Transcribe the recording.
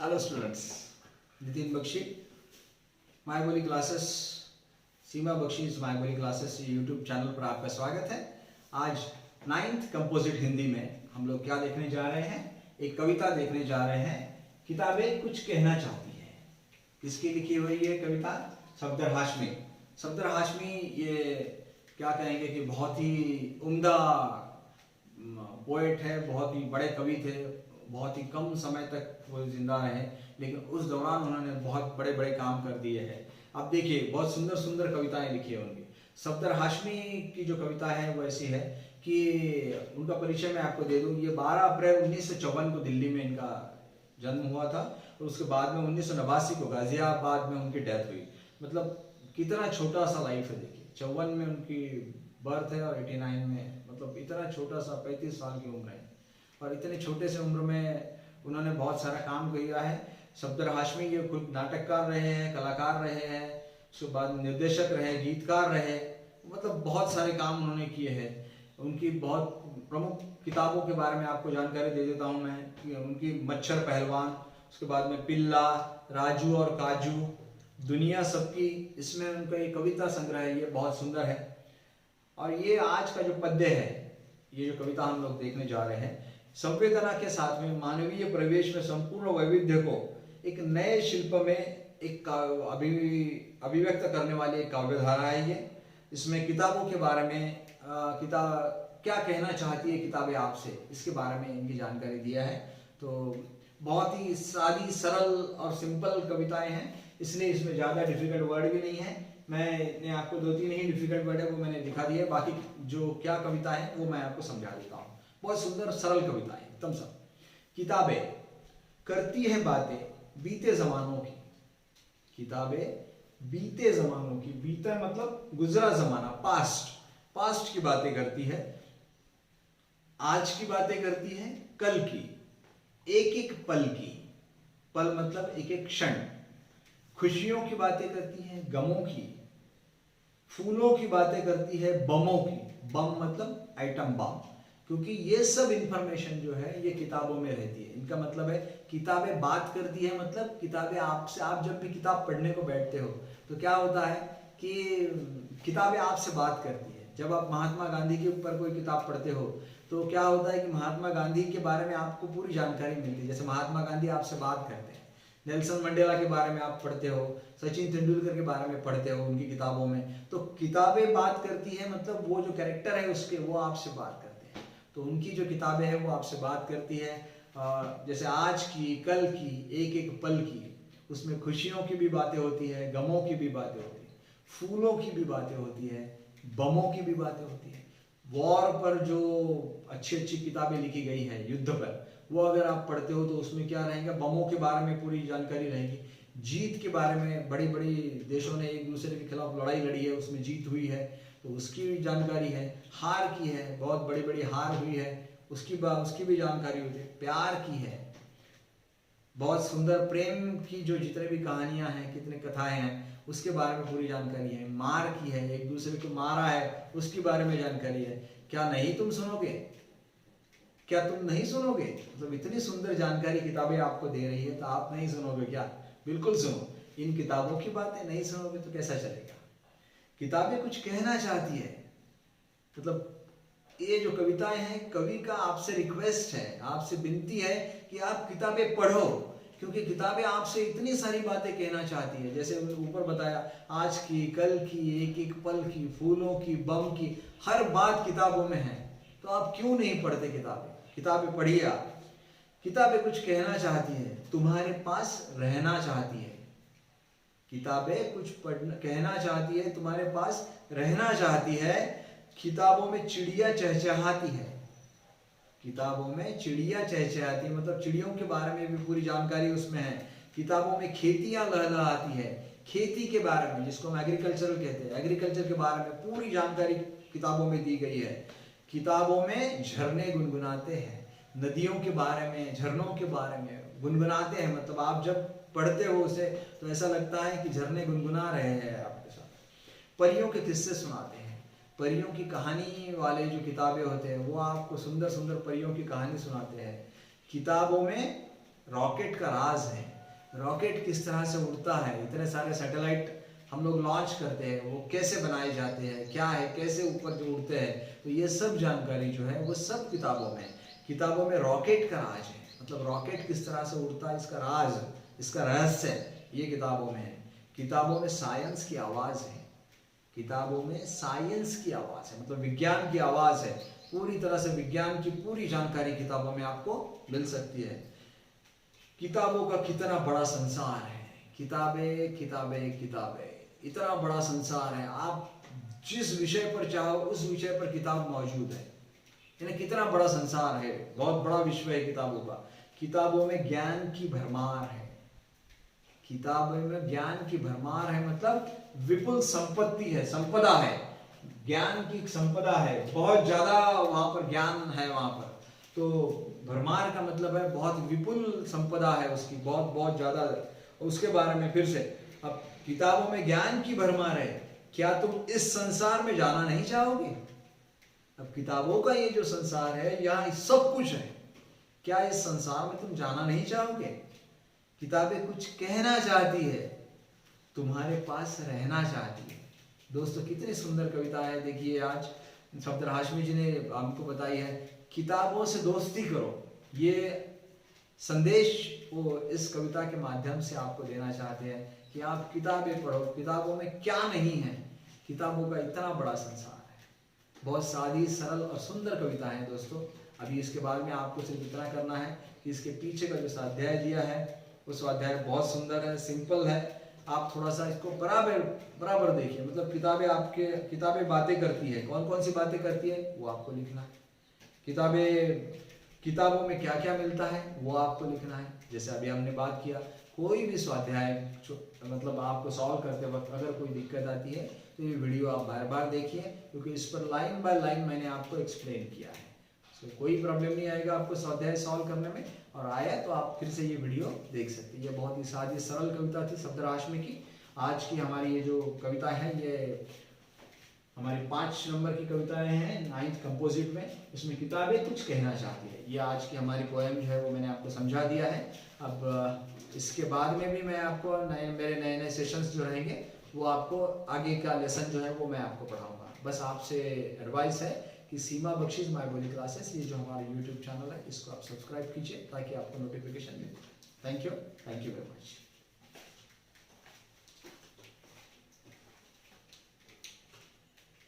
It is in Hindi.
Hello students, Nitin Bakshi, my Boli classes, Seema Bakshi my Boli classes YouTube channel पर आपका स्वागत है। आज 9th कंपोजिट हिंदी में हम लोग क्या देखने जा रहे हैं? एक कविता देखने जा रहे हैं। किताबें कुछ कहना चाहती है। किसकी लिखी हुई है कविता? सफदर हाशमी। सफदर हाशमी ये क्या कहेंगे कि बहुत ही उम्दा पोएट है, बहुत ही बड़े कवि थे। बहुत ही कम समय तक वो जिंदा रहे, लेकिन उस दौरान उन्होंने बहुत बड़े बड़े काम कर दिए हैं। अब देखिए, बहुत सुंदर सुंदर कविताएं लिखी है उनकी। सफदर हाशमी की जो कविता है वो ऐसी है कि उनका परिचय मैं आपको दे दूं। ये 12 अप्रैल 1954 को दिल्ली में इनका जन्म हुआ था और उसके बाद में 1989 को गाजियाबाद में उनकी डेथ हुई। मतलब कितना छोटा सा लाइफ है। देखिए, 54 में उनकी बर्थ है और 89 में, मतलब इतना छोटा सा 35 साल की उम्र है और इतने छोटे से उम्र में उन्होंने बहुत सारा काम किया है। सफदर हाशमी ये खुद नाटककार रहे हैं, कलाकार रहे हैं, उसके बाद निर्देशक रहे, गीतकार रहे, मतलब बहुत सारे काम उन्होंने किए हैं। उनकी बहुत प्रमुख किताबों के बारे में आपको जानकारी दे देता हूँ मैं कि उनकी मच्छर पहलवान, उसके बाद में पिल्ला, राजू और काजू, दुनिया सबकी, इसमें उनका ये कविता संग्रह है, ये बहुत सुंदर है। और ये आज का जो पद्य है, ये जो कविता हम लोग देखने जा रहे हैं, संवेदना के साथ में मानवीय प्रवेश में संपूर्ण वैविध्य को एक नए शिल्प में एक अभिव्यक्त करने वाली एक काव्यधारा है ये। इसमें किताबों के बारे में, किताब क्या कहना चाहती है किताबें आपसे, इसके बारे में इनकी जानकारी दिया है। तो बहुत ही सादी, सरल और सिंपल कविताएं हैं, इसलिए इसमें ज़्यादा डिफिकल्ट वर्ड भी नहीं है। मैंने आपको 2-3 ही डिफिकल्ट वर्ड है वो मैंने दिखा दिया है, बाकी जो क्या कविता है वो मैं आपको समझा देता हूँ। बहुत सुंदर सरल कविता है एकदम सब। किताबें करती है बातें बीते जमानों की। किताबें बीते जमानों की, बीता मतलब गुजरा जमाना, पास्ट की बातें करती है, आज की बातें करती है, कल की, एक एक पल की, पल मतलब एक एक क्षण, खुशियों की बातें करती है, गमों की, फूलों की बातें करती है, बमों की, बम मतलब आइटम बम, क्योंकि ये सब इंफॉर्मेशन जो है ये किताबों में रहती है। इनका मतलब है किताबें बात करती है, मतलब किताबें आपसे, आप जब भी किताब पढ़ने को बैठते हो तो क्या होता है कि किताबें आपसे बात करती है। जब आप महात्मा गांधी के ऊपर कोई किताब पढ़ते हो तो क्या होता है कि महात्मा गांधी के बारे में आपको पूरी जानकारी मिलती है। जैसे महात्मा गांधी आपसे बात करते हैं, नेल्सन मंडेला के बारे में आप पढ़ते हो, सचिन तेंदुलकर के बारे में पढ़ते हो उनकी किताबों में। तो किताबें बात करती है, मतलब वो जो कैरेक्टर है उसके, वो आपसे बात करते हैं। तो उनकी जो किताबें हैं वो आपसे बात करती है, जैसे आज की, कल की, एक एक पल की। उसमें खुशियों की भी बातें होती है, गमों की भी बातें होती है, फूलों की भी बातें होती है, बमों की भी बातें होती है। वॉर पर जो अच्छी अच्छी किताबें लिखी गई है, युद्ध पर, वो अगर आप पढ़ते हो तो उसमें क्या रहेगा, बमों के बारे में पूरी जानकारी रहेगी। जीत के बारे में, बड़ी बड़ी देशों ने एक दूसरे के खिलाफ लड़ाई लड़ी है, उसमें जीत हुई है तो उसकी भी जानकारी है। हार की है, बहुत बड़ी बड़ी हार हुई है, उसकी भी जानकारी होती है। प्यार की है, बहुत सुंदर प्रेम की जो जितने भी कहानियां हैं, कितने कथाएं हैं, उसके बारे में पूरी जानकारी है। मार की है, एक दूसरे को मारा है उसके बारे में जानकारी है। क्या नहीं तुम सुनोगे, क्या तुम नहीं सुनोगे, मतलब इतनी सुंदर जानकारी किताबें आपको दे रही है तो आप नहीं सुनोगे क्या? बिल्कुल सुनो। इन किताबों की बातें नहीं सुनोगे तो कैसा चलेगा? किताबें कुछ कहना चाहती है, मतलब ये जो कविताएं हैं, कवि का आपसे रिक्वेस्ट है, आपसे विनती है कि आप किताबें पढ़ो, क्योंकि किताबें आपसे इतनी सारी बातें कहना चाहती है। जैसे ऊपर बताया, आज की, कल की, एक एक पल की, फूलों की, बम की, हर बात किताबों में है। तो आप क्यों नहीं पढ़ते किताबें? किताबें पढ़िए आप। किताबें कुछ कहना चाहती है, तुम्हारे पास रहना चाहती है। किताबें कुछ कहना चाहती है, तुम्हारे पास रहना चाहती है। किताबों में चिड़िया चहचहाती है, किताबों में चिड़िया चहचहाती है, मतलब चिड़ियों के बारे में भी पूरी जानकारी उसमें है। किताबों में खेतियां लहलहाती है, खेती के बारे में, जिसको हम एग्रीकल्चर कहते हैं, एग्रीकल्चर के बारे में पूरी जानकारी किताबों में दी गई है। किताबों में झरने गुनगुनाते हैं, नदियों के बारे में, झरनों के बारे में गुनगुनाते हैं, मतलब आप जब पढ़ते हो उसे तो ऐसा लगता है कि झरने गुनगुना रहे हैं आपके साथ। परियों के किस्से सुनाते हैं, परियों की कहानी वाले जो किताबें होते हैं वो आपको सुंदर सुंदर परियों की कहानी सुनाते हैं। किताबों में रॉकेट का राज है। रॉकेट किस तरह से उड़ता है, इतने सारे सैटेलाइट हम लोग लॉन्च करते हैं, वो कैसे बनाए जाते हैं, क्या है, कैसे ऊपर जो उड़ते हैं, तो ये सब जानकारी जो है वो सब किताबों में रॉकेट का राज है। मतलब रॉकेट किस तरह से उड़ता है, इसका राज, इसका रहस्य ये किताबों में है। किताबों में साइंस की आवाज़ है, किताबों में साइंस की आवाज़ है, मतलब विज्ञान की आवाज़ है। पूरी तरह से विज्ञान की पूरी जानकारी किताबों में आपको मिल सकती है। किताबों का कितना बड़ा संसार है, किताबें किताबें किताबें, इतना बड़ा संसार है। आप जिस विषय पर चाहो उस विषय पर किताब मौजूद है। यानी कितना बड़ा संसार है, बहुत बड़ा विश्व है किताबों का। किताबों में ज्ञान की भरमार है, किताबों में ज्ञान की भरमार है, मतलब विपुल संपत्ति है, संपदा है, ज्ञान की संपदा है, बहुत ज्यादा वहां पर ज्ञान है वहां पर। तो भरमार का मतलब है बहुत विपुल संपदा है उसकी, बहुत बहुत ज्यादा। उसके बारे में फिर से, अब किताबों में ज्ञान की भरमार है, क्या तुम इस संसार में जाना नहीं चाहोगे? अब किताबों का ये जो संसार है, यहाँ सब कुछ है, क्या इस संसार में तुम जाना नहीं चाहोगे? किताबें कुछ कहना चाहती है, तुम्हारे पास रहना चाहती है। दोस्तों कितनी सुंदर कविता है, देखिए आज सफदर हाशमी जी ने हमको बताई है, किताबों से दोस्ती करो। ये संदेश वो इस कविता के माध्यम से आपको देना चाहते हैं कि आप किताबें पढ़ो, किताबों में क्या नहीं है, किताबों का इतना बड़ा संसार है। बहुत सादी, सरल और सुंदर कविता है दोस्तों। अभी इसके बाद में आपको सिर्फ इतना करना है कि इसके पीछे का जो स्वाध्याय दिया है वो स्वाध्याय बहुत सुंदर है, सिंपल है। आप थोड़ा सा इसको बराबर देखिए, मतलब किताबें बातें करती है, कौन कौन सी बातें करती है वो आपको लिखना है। किताबों में क्या क्या मिलता है वो आपको लिखना है। जैसे अभी हमने बात किया, कोई भी स्वाध्याय मतलब आपको सॉल्व करते वक्त अगर कोई दिक्कत आती है तो ये वीडियो आप बार बार देखिए, क्योंकि इस पर लाइन बाय लाइन मैंने आपको एक्सप्लेन किया है। तो कोई प्रॉब्लम नहीं आएगा आपको स्वाध्याय सॉल्व करने में, और आया तो आप फिर से ये वीडियो देख सकते हैं। ये बहुत ही सादी सरल कविता थी सफदर हाशमी की। आज की हमारी ये जो कविता है, ये हमारी 5 नंबर की कविताएं हैं 9th कंपोजिट में। इसमें किताबें कुछ कहना चाहती है, ये आज की हमारी पोएम जो है वो मैंने आपको समझा दिया है। अब इसके बाद में भी मैं आपको मेरे नए सेशंस जो रहेंगे वो आपको आगे का लेसन जो है वो मैं आपको पढ़ाऊंगा। बस आपसे एडवाइस है कि सीमा बख्शीश माय बोली क्लासेस, ये जो हमारा यूट्यूब चैनल है, इसको आप सब्सक्राइब कीजिए ताकि आपको नोटिफिकेशन मिले। Thank you very much.